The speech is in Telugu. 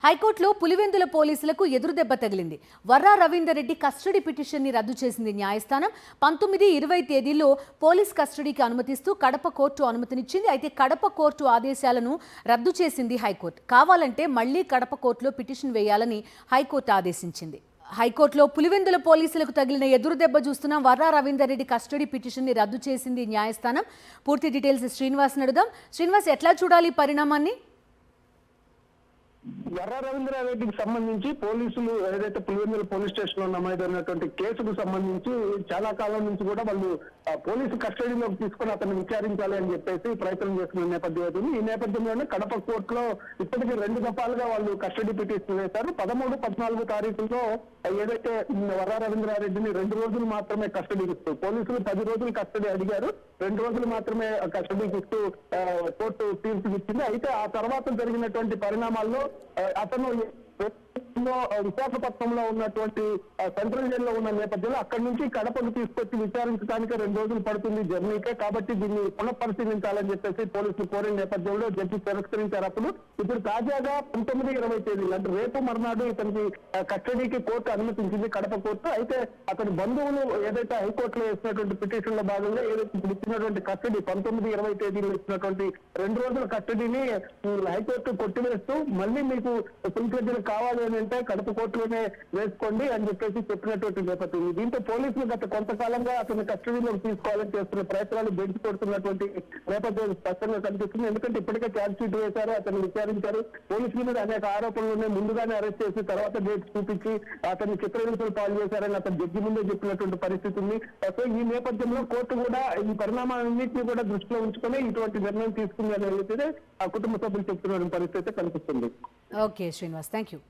హైకోర్టులో పులివెందుల పోలీసులకు ఎదురుదెబ్బ తగిలింది. వర్రా రవీందర్ రెడ్డి కస్టడీ పిటిషన్ని రద్దు చేసింది న్యాయస్థానం. 19, 20 తేదీల్లో పోలీస్ కస్టడీకి అనుమతిస్తూ కడప కోర్టు అనుమతినిచ్చింది. అయితే కడప కోర్టు ఆదేశాలను రద్దు చేసింది హైకోర్టు. కావాలంటే మళ్లీ కడప కోర్టులో పిటిషన్ వేయాలని హైకోర్టు ఆదేశించింది. హైకోర్టులో పులివెందుల పోలీసులకు తగిలిన ఎదురుదెబ్బ చూస్తున్నాం. వర్రా రవీందర్ రెడ్డి కస్టడీ పిటిషన్ని రద్దు చేసింది న్యాయస్థానం. పూర్తి డీటెయిల్స్ శ్రీనివాస్ అడుగుదాం. శ్రీనివాస్, ఎట్లా చూడాలి పరిణామాన్ని? వర్రా రవీంద్రారెడ్డికి సంబంధించి పోలీసులు ఏదైతే పులివెందుల పోలీస్ స్టేషన్ లో నమోదైనటువంటి కేసుకు సంబంధించి చాలా కాలం నుంచి కూడా వాళ్ళు పోలీసు కస్టడీలోకి తీసుకుని అతన్ని విచారించాలి అని చెప్పేసి ప్రయత్నం చేస్తున్న నేపథ్యం అవుతుంది. ఈ నేపథ్యంలోనే కడప కోర్టులో ఇప్పటికీ 2 దఫాలుగా వాళ్ళు కస్టడీ పిటిషన్ వేశారు. 13, 14 తారీఖుల్లో ఏదైతే వర్రా రవీంద్రారెడ్డిని 2 రోజులు మాత్రమే కస్టడీకి ఇస్తూ, పోలీసులు 10 రోజులు కస్టడీ అడిగారు, 2 రోజులు మాత్రమే కస్టడీకి ఇస్తూ కోర్టు తీర్పు ఇచ్చింది. అయితే ఆ తర్వాత జరిగినటువంటి పరిణామాల్లో అతను విశాఖపట్నంలో ఉన్నటువంటి సెంట్రల్ జైల్లో ఉన్న నేపథ్యంలో అక్కడి నుంచి కడపకు తీసుకొచ్చి విచారించడానికి 2 రోజులు పడుతుంది జర్నీకే. కాబట్టి దీన్ని పునఃపరిశీలించాలని చెప్పేసి పోలీసులు కోరిన నేపథ్యంలో జడ్జి తిరస్కరించారు. ఇప్పుడు తాజాగా 19, 20 తేదీలు అంటే రేపు మర్నాడు ఇతనికి కస్టడీకి కోర్టు అనుమతించింది కడప కోర్టు. అయితే అతని బంధువులు ఏదైతే హైకోర్టులో ఇచ్చినటువంటి పిటిషన్ లో భాగంగా ఏదైతే ఇప్పుడు ఇచ్చినటువంటి కస్టడీ 19, 20 తేదీలు ఇచ్చినటువంటి 2 రోజుల కస్టడీని హైకోర్టు కొట్టివేస్తూ మళ్ళీ మీకు ఫుల్ ఫ్లెడ్జ్డ్ కావాలి అని అంటే కడప కోర్టులోనే వేసుకోండి అని చెప్పేసి చెప్పినటువంటి నేపథ్యం. దీంతో పోలీసులు గత కొంతకాలంగా అతని కస్టడీలోకి తీసుకోవాలని చేస్తున్న ప్రయత్నాలు బెంచ్ కొడుతున్నటువంటి నేపథ్యం స్పష్టంగా కనిపిస్తుంది. ఎందుకంటే ఇప్పటికే ఛార్జ్ షీట్ వేశారు, అతన్ని విచారించారు. పోలీసుల మీద అనేక ఆరోపణలు ముందుగానే అరెస్ట్ చేసి తర్వాత డేట్స్ చూపించి అతన్ని చిత్రహింసలు పాలు చేశారని అతను జడ్జి ముందే చెప్పినటువంటి పరిస్థితి ఉంది. సో ఈ నేపథ్యంలో కోర్టు కూడా ఈ పరిణామాలన్నింటినీ కూడా దృష్టిలో ఉంచుకొని ఇటువంటి నిర్ణయం తీసుకుంది అనేది ఆ కుటుంబ సభ్యులు చెప్తున్న పరిస్థితి కనిపిస్తుంది. Okay Srinivas, thank you.